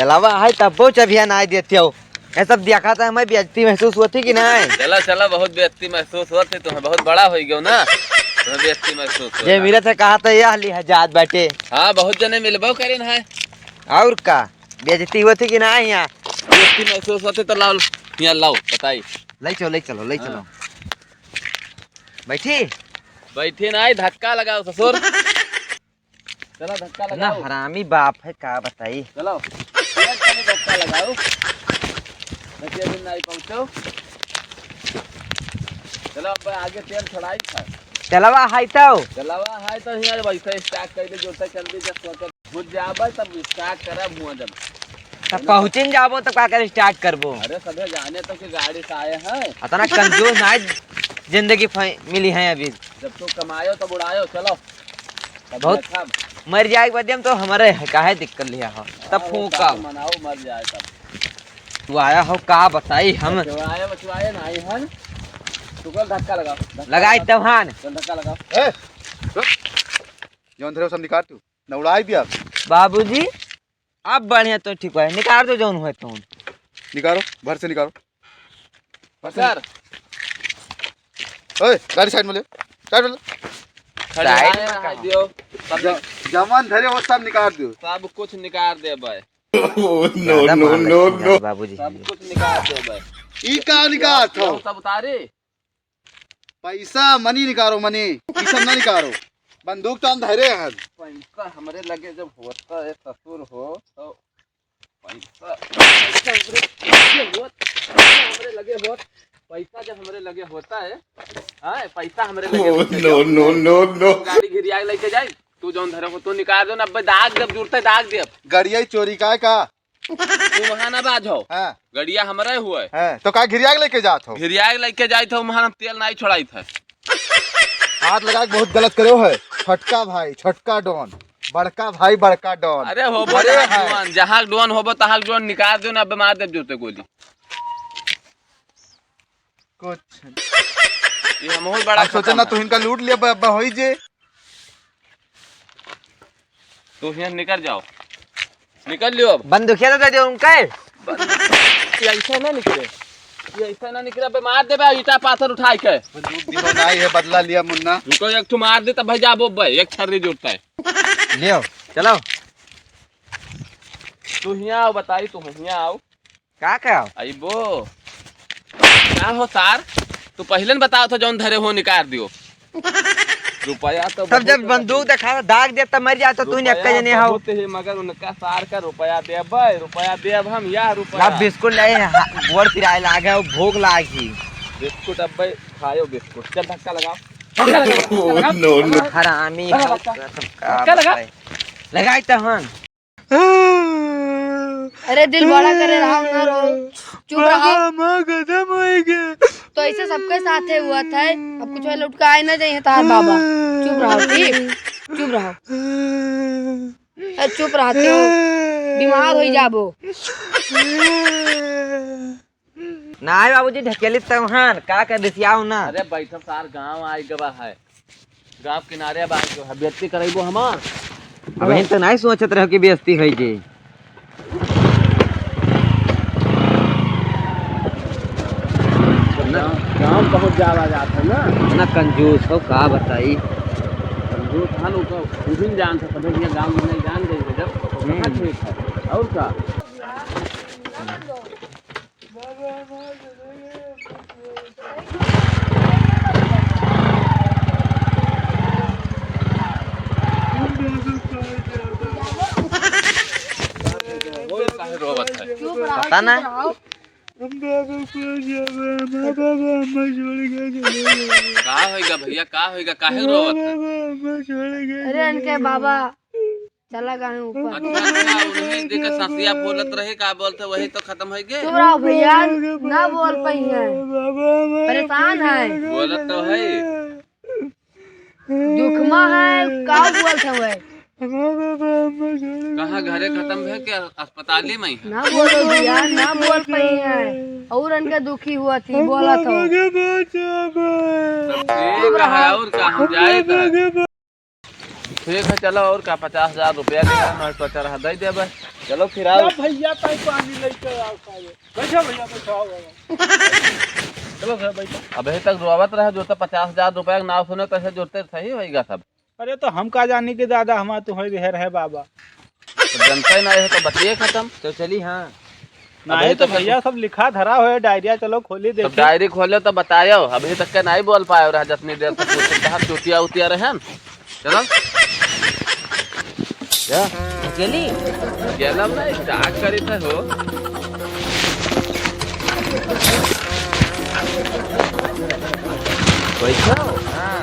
चलावा है तब वो चबिया ना देते हो। ये सब देखा था हमें बेइज्जती महसूस होती कि नहीं? चला चला बहुत बेइज्जती महसूस होती, तुम्हें बहुत बड़ा हो गयो ना, तुम्हें बेइज्जती महसूस हो। जे मेरे से कहा था ये हाली हजात बैठे। हाँ बहुत जने मिलबो करे ना है। और का बेइज्जती होती कि नहीं? यहाँ बेइज्जती महसूस होती तो लाओ यहाँ लाओ बताई। ले चलो ले चलो ले चलो। बैठी बैठे ना आई धक्का लगाओ ससुर। चलो धक्का ना लगाओ। हरामी बाप है का बताई। चलो धक्का लगाओ। बच्चे दिन नहीं पहुंचो। चलो अब आगे तेल छोड़ाई था। चलावा है तो चलावा है तो यहाँ वैसे स्टार्ट कर दे जो तक जल्दी जब सोच घुस जाबे तब स्टार्ट करब हुआ जब तब पहुँचे जाबो तो का कर स्टार्ट करबो। अरे सभे जाने तो कि गाड़ी से आए हैं। इतना कंजूस ना जिंदगी मिली है अभी। जब तू कमायो तब उड़ायो। चलो बहुत मर जाए के बाद तो हमारे काहे दिक्कत लिया हो तब फूका मनाओ मर जाए तब। तू आया हो का बताई हम बचवाए ना आई हन। तू कल धक्का लगाओ लगाई तवहान धक्का लगाओ। ए जौन धरे सब निकाल तू न उड़ाई दिया। बाबूजी अब बढ़िया तो ठीक है निकाल दो जौन हुए तो निकालो भर से निकालो। सर ओए गाड़ी साइड में ले साइड में ले। साइड में खड़े दियो सब जमान धरे वो सब निकाल दो। सब कुछ निकाल दे भाई। नो नो नो नो बाबूजी सब कुछ निकाल दे भाई। ई का निकाल थो सब उतारे पैसा मनी निकालो मनी ई सब ना निकालो। बंदूक तो हम धरे हैं। पैसा हमरे लगे जब होता है ससुर हो तो पैसा हमरे लगे हो। पैसा जब हमरे लगे होता है हाँ पैसा हमरे लगे नो नो नो नो गाड़ी घिरिया लेके जाए तू जौन धरे हो तू निकाल दो ना। अब दाग जब जुड़ते दाग दे। गाड़िया चोरी का तू वहाँ ना बाज हो। हां गड़िया हमारे हुए हैं तो का घिरिया लेके जात हो। घिरिया लेके जाए थे वहाँ तेल नहीं छोड़ाई था। हाथ लगा के बहुत गलत करो है। छोटका भाई छोटका डॉन बड़का भाई बड़का डॉन। अरे होबो डॉन जहाँ डॉन होबो तहाँ डॉन निकाल दो ना। मार दे जोते गोली कुछ ये हम बहुत बड़ा सोचा ना तू इनका लूट लिया होई जे। तो यहाँ निकल जाओ निकल लियो। अब बंदूकिया तो दे उनका ऐसा ना निकले ये ऐसा ना निकले। अब मार दे भाई ईटा पाथर उठाई के। बंदूक दिहो नहीं है बदला लिया मुन्ना। उनको एक ठो मार दे तब भाई जाबो भाई एक छर्री जुड़ता है। लियो चलो तू यहाँ आओ बताई तू यहाँ आओ का आइबो क्या हो सार। तू पहले न बताओ था जौन धरे हो निकाल दियो। रुपया तो सब जब बंदूक दिखा दाग दे तब मर जा तो तू ने कहीं नहीं हो मगर उनका सार का रुपया देब हम या रुपया अब बिस्कुट ले गोड़ पिराए लागे भूख लागी। बिस्कुट अब भाई खायो बिस्कुट। चल धक्का लगाओ। नो नो हरामी धक्का लगा लगाई तहन। अरे दिल बड़ा करे रहा ना रो चुप रहो। मां खत्म हो गए तो ऐसे सबके साथ है हुआ था। अब कुछ लुट के आए ना जाइए तार बाबा। चुप रहो ठीक चुप रहो। चुप रहते हो बीमार हो जाबो। ना बाबूजी ढकेली तहन का कर दिसियाओ ना। अरे बैठो सार गांव आई गवा है गांव किनारे बाई को बेइज्जती करैबो हमार। अब तो नहीं सोचत रहो कि बेइज्जती होई जे। गांव बहुत ज्यादा जाता है ना। ना कंजूस हो का बताई। कंजूस हन उनको उन जान था पता नहीं गांव में नहीं जान गए जब कहाँ ठीक है और क्या। पता ना का होएगा भैया का होएगा काहे रोवत है। अरे इनके बाबा चला गए ऊपर। नहीं देखा ससिया बोलत रहे का बोलते वही तो खत्म हो गए। चुप रहो भैया ना बोल पाई है परेशान है बोलत तो है दुखमा है का बोलते हुए। कहाँ घरे खत्म है क्या अस्पताल में ही है। ना बोलो भैया ना बोल पाई है और इनके दुखी हुआ थी बोला था। ठीक है और कहाँ जाए ठीक है चलो और का 50,000 रुपया देगा मैं सोचा रहा दे दे बस चलो फिर आओ भैया ताई पानी लेके आओ बैठो भैया बैठो आओ चलो सर बैठो। अभी तक रोवत रहे जो तो 50,000 रुपया का नाम सुने कैसे जोड़ते सही होगा सब। अरे तो हम का जाने के दादा हमारा तुम्हारे घर है बाबा। तो जनता ही नहीं है तो बतिए खत्म। तो चली हाँ नहीं तो भैया सब लिखा धरा हुआ है डायरिया चलो खोली तो देखो। डायरी खोले तो बतायो अभी तक के नहीं बोल पाए रहा जितनी देर तक चुटिया उतिया रहे न। चलो क्या चली गेलम नहीं क्या करी था हो बैठो हाँ